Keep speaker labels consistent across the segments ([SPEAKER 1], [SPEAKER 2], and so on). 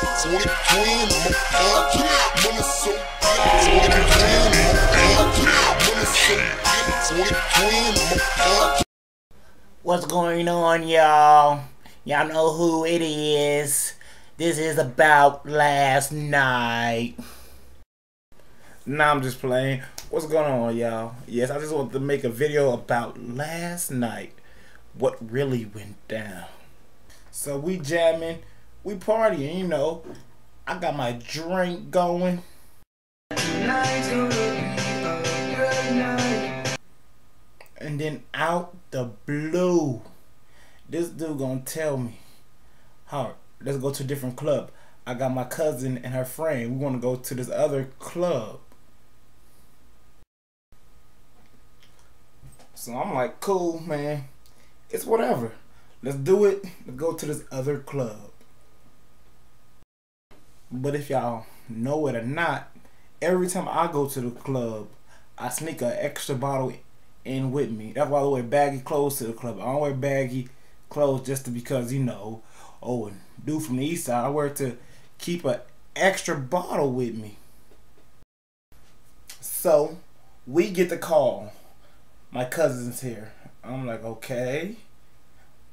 [SPEAKER 1] What's going on, y'all? Y'all know who it is. This is about last night. Nah, I'm just playing. What's going on, y'all? Yes, I just wanted to make a video about last night. What really went down. So we jamming, we partying, you know. I got my drink going. And then out the blue, this dude gonna tell me, "Howard, let's go to a different club. I got my cousin and her friend. We wanna go to this other club." So I'm like, cool, man. It's whatever. Let's do it. Let's go to this other club. But if y'all know it or not, every time I go to the club, I sneak an extra bottle in with me. That's why I wear baggy clothes to the club. I don't wear baggy clothes just because, you know, oh, and dude from the east side, I wear it to keep an extra bottle with me. So we get the call. My cousin's here. I'm like, okay.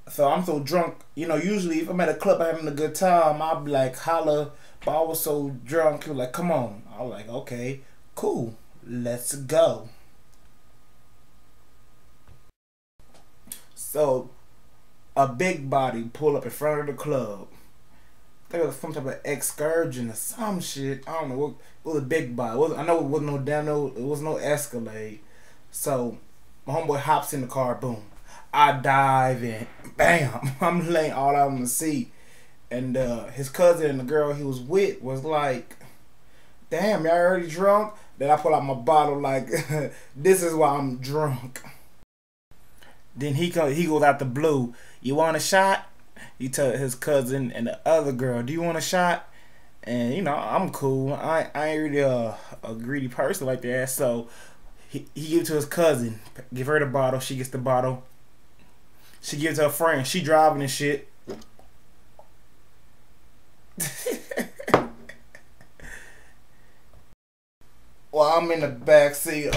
[SPEAKER 1] So I'm so drunk, you know, usually if I'm at a club having a good time, I'll be like, holla. But I was so drunk, he was like, come on. I was like, okay, cool, let's go. So a big body pull up in front of the club. I think it was some type of excursion or some shit. I don't know. It was a big body. I know it wasn't it was no Escalade. So my homeboy hops in the car, boom. I dive in, bam. I'm laying all out on the seat. And his cousin and the girl he was with was like, damn, y'all already drunk? Then I pull out my bottle like, this is why I'm drunk. Then he goes out the blue. You want a shot? He tell his cousin and the other girl, do you want a shot? And you know, I'm cool. I ain't really a greedy person like that. So he gives it to his cousin. Give her the bottle. She gets the bottle. She gives it to her friend. She driving and shit. Well, I'm in the back seat.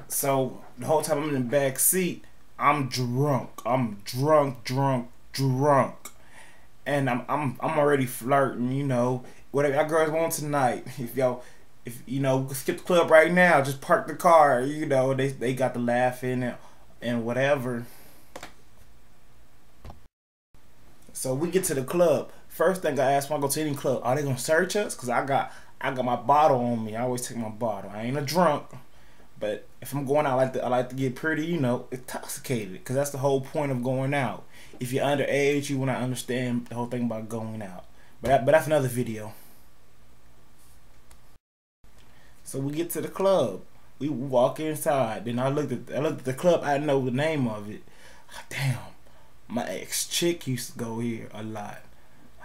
[SPEAKER 1] So the whole time I'm in the back seat, I'm drunk. I'm drunk, and I'm already flirting. You know, whatever y'all girls want tonight. If you know, skip the club right now. Just park the car. You know, they got the laughing and whatever. So we get to the club. First thing I ask when I go to any club, are they gonna search us? Cause I got my bottle on me. I always take my bottle. I ain't a drunk, but if I'm going out, I like to get pretty, you know, intoxicated. Cause that's the whole point of going out. If you're underage, you will not understand the whole thing about going out. But that's another video. So we get to the club. We walk inside. Then I looked at the club. I didn't know the name of it. Damn, my ex chick used to go here a lot.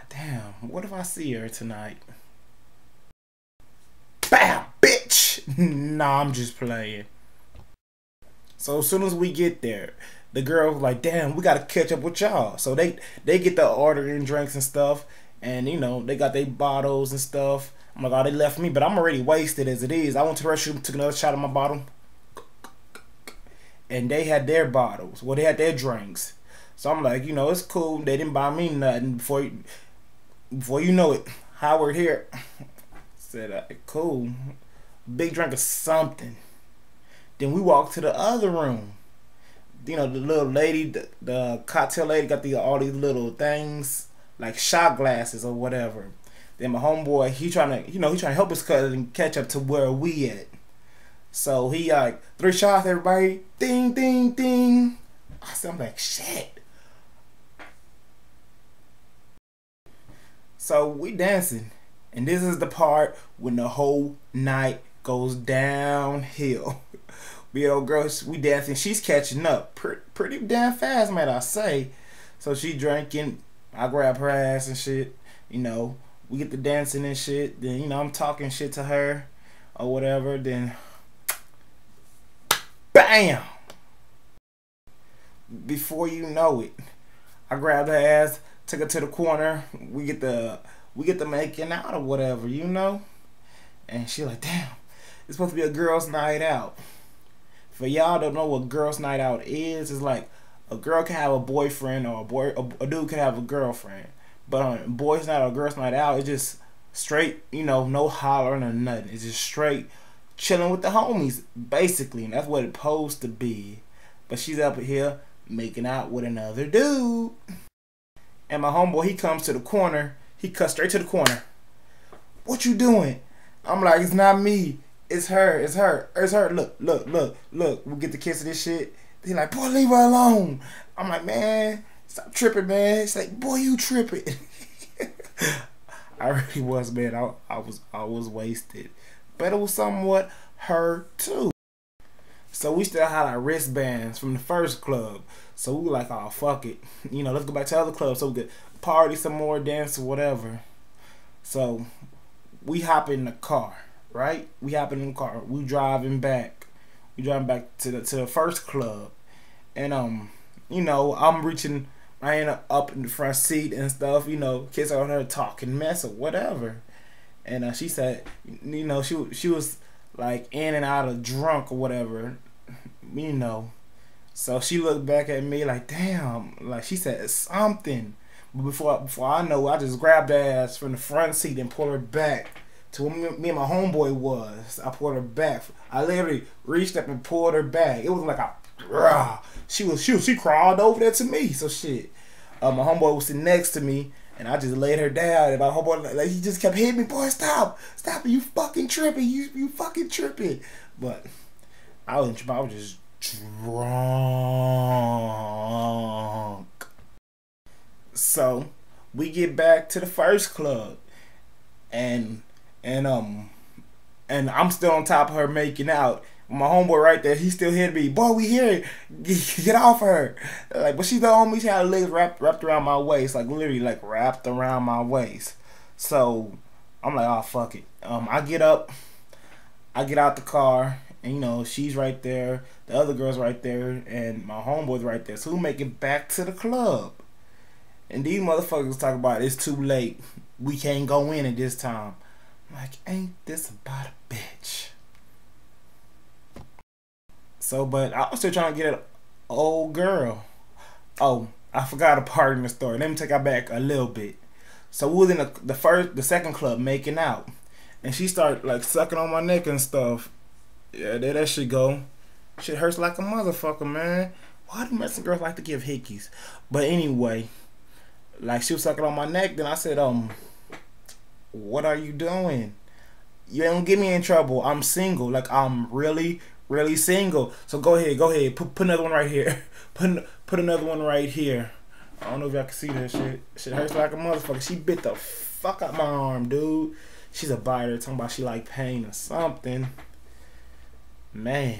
[SPEAKER 1] Damn, what if I see her tonight? Bam, bitch. Nah, I'm just playing. So as soon as we get there, the girl was like, damn, we gotta catch up with y'all. So they get the ordering drinks and stuff, and you know, they got their bottles and stuff. I'm like, oh, they left me, but I'm already wasted as it is. I went to the restroom, took another shot of my bottle, and they had their bottles. Well, they had their drinks. So I'm like, you know, it's cool. They didn't buy me nothing. Before you know it, Howard here said, cool, big drink of something. Then we walked to the other room. You know, the little lady, the cocktail lady got all these little things, like shot glasses or whatever. Then my homeboy, he trying to help his cousin catch up to where we at. So he like, 3 shots, everybody, ding, ding, ding. I'm like, shit. So we dancing, and this is the part when the whole night goes downhill. We old girls, we dancing. She's catching up pretty damn fast, might I say. So she drinking. I grab her ass and shit. You know, we get to dancing and shit. Then, you know, I'm talking shit to her or whatever. Then, bam! Before you know it, I grabbed her ass, took her to the corner. We get the making out or whatever, you know. And she like, damn, it's supposed to be a girls' night out. For y'all don't know what girls' night out is, it's like a girl can have a boyfriend or a dude can have a girlfriend. But on boys' night or girls' night out, it's just straight, no hollering or nothing. It's just straight chilling with the homies, basically, and that's what it's supposed to be. But she's up here making out with another dude. And my homeboy, he comes to the corner. He cuts straight to the corner. What you doing? I'm like, it's not me. It's her. It's her. It's her. Look. We get the kiss of this shit. He like, boy, leave her alone. I'm like, man, stop tripping, man. It's like, boy, you tripping. I really was, man. I was wasted. But it was somewhat her too. So we still had our wristbands from the first club. So we were like, oh, fuck it. Let's go back to other clubs so we could party some more, dance or whatever. So we hop in the car, right? We driving back. We driving back to the first club. And I'm reaching right up in the front seat and stuff, kids on her talking mess or whatever. And she said, she was like in and out of drunk or whatever, So she looked back at me like, damn, like she said something. But before I know, I just grabbed her ass from the front seat and pulled her back to where me and my homeboy was. I pulled her back. I literally reached up and pulled her back. It was like she crawled over there to me. So shit. My homeboy was sitting next to me. And I just laid her down, and my homeboy, like, he just kept hitting me. Boy, stop, you fucking tripping, you fucking tripping. But I wasn't tripping, I was just drunk. So we get back to the first club, and I'm still on top of her making out. My homeboy right there, he still hitting me. Boy, we here. Get off her. Like, but she's the only. She had her legs wrapped around my waist, like literally, like wrapped around my waist. So I'm like, oh fuck it. I get up, I get out the car, and she's right there, the other girl's right there, and my homeboy's right there. So we make it back to the club, and these motherfuckers talk about it's too late. We can't go in at this time. I'm like, ain't this about a bitch? So, but I was still trying to get an old girl. Oh, I forgot a part in the story. Let me take it back a little bit. So we was in the second club making out, and she started like sucking on my neck and stuff. Yeah, there that shit go. Shit hurts like a motherfucker, man. Why do Mexican girls like to give hickeys? But anyway, like she was sucking on my neck. Then I said, what are you doing? You ain't gonna get me in trouble. I'm single. Like I'm really single. So go ahead. Put another one right here. Put another one right here. I don't know if y'all can see that shit. Shit hurts like a motherfucker. She bit the fuck out my arm, dude. She's a biter, talking about she like pain or something. Man.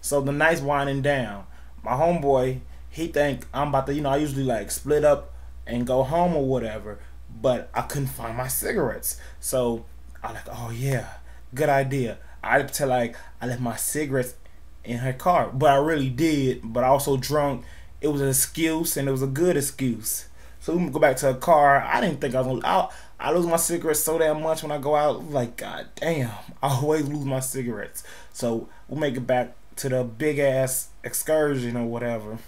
[SPEAKER 1] So the night's winding down. My homeboy, he think I'm about to, I usually like split up and go home or whatever. But I couldn't find my cigarettes. So I like, oh yeah, good idea. I left my cigarettes in her car, but I really did. But I also drunk. It was an excuse, and it was a good excuse. So we go back to her car. I didn't think I was gonna. I lose my cigarettes so damn much when I go out. Like, god damn, I always lose my cigarettes. So we'll make it back to the big ass excursion or whatever,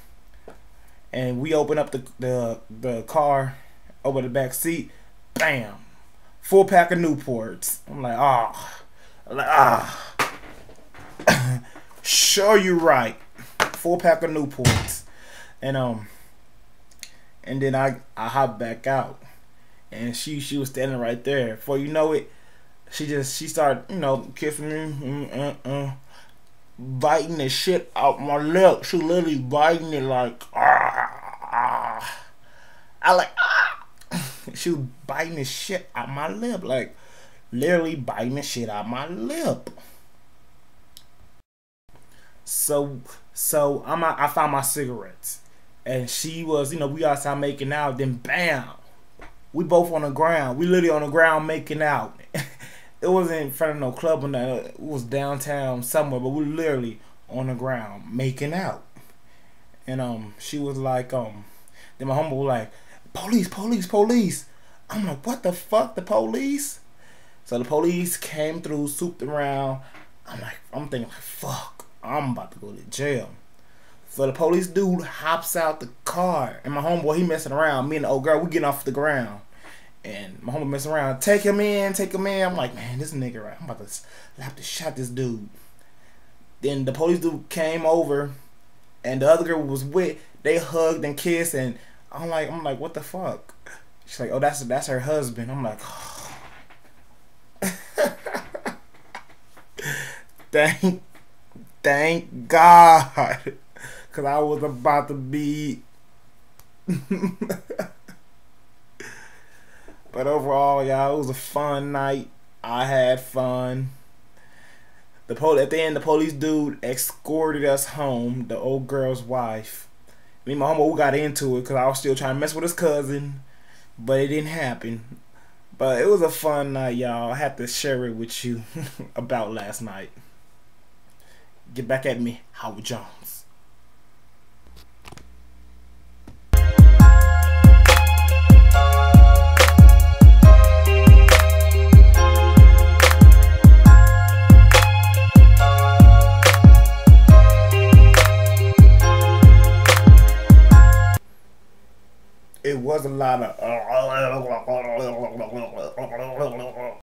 [SPEAKER 1] and we open up the car, open the back seat, bam, full pack of Newports. I'm like, sure you right. Full pack of Newports. And then I hop back out. And she was standing right there. Before you know it, she started, kissing me, biting the shit out my lip. She literally biting it like I like she was biting the shit out my lip, like literally biting the shit out my lip. So I found my cigarettes, and she was, we outside making out. Then bam, we both on the ground. We literally on the ground making out. It wasn't in front of no club or nothing. It was downtown somewhere, but we literally on the ground making out. And she was like, then my homeboy was like, police, police, police. I'm like, what the fuck, the police? So the police came through, swooped around. I'm thinking, like, fuck, I'm about to go to jail. So the police dude hops out the car, and my homeboy, he messing around. Me and the old girl, we getting off the ground. And my homeboy messing around, take him in, take him in. I'm like, man, this nigga, right? I'm about to have to shot this dude. Then the police dude came over, and the other girl was with. They hugged and kissed, and I'm like, what the fuck? She's like, oh, that's her husband. I'm like, oh. Thank God, cause I was about to be. But overall, y'all, it was a fun night. I had fun. At the end, the police dude escorted us home. The old girl's wife. Me and my homeboy, we got into it because I was still trying to mess with his cousin, but it didn't happen. But it was a fun night, y'all. I had to share it with you about last night. Get back at me, Howard Jones. It was a lot of